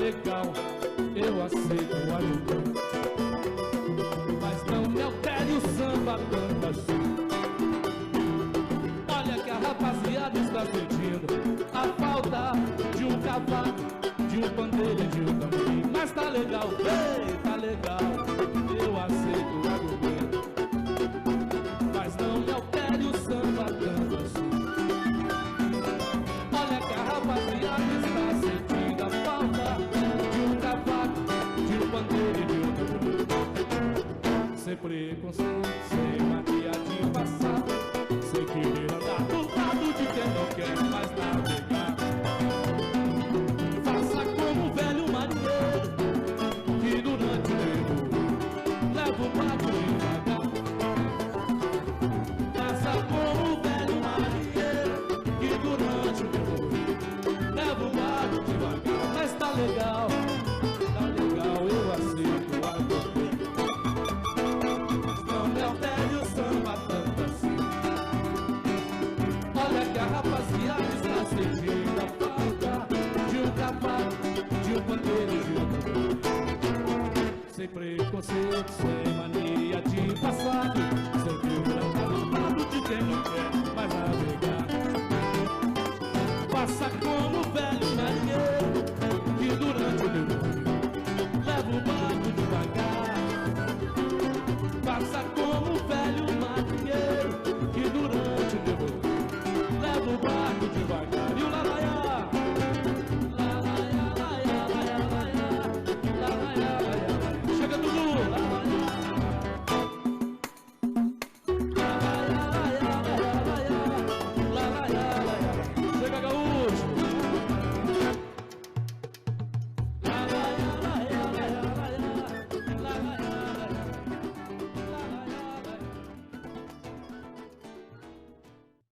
legal, eu aceito o argumento, mas não me altere o samba tanto assim. Olha que a rapaziada está sentindo a falta de um cavaco, de um pandeiro e de um tamborim. Mas tá legal, ei, tá legal, eu aceito o argumento, mas não me altere o samba tanto assim. Olha que a rapaziada está sentindo a falta de um cavaco, de um pandeiro e de um tamborim. Sem preconceito, sem mania de passar, sem querer andar do lado de quem não quer mais navegar. Faça como o velho marinheiro, que durante o tempo leva o barco devagar. Faça como o velho marinheiro, que durante o tempo leva o barco devagar. Mas tá legal, eu aceito o argumento, mas não me altere o samba tanto assim. Olha que a rapaziada está sentindo a falta de um cavaco, de um pandeiro e de um tambor. Sem preconceito,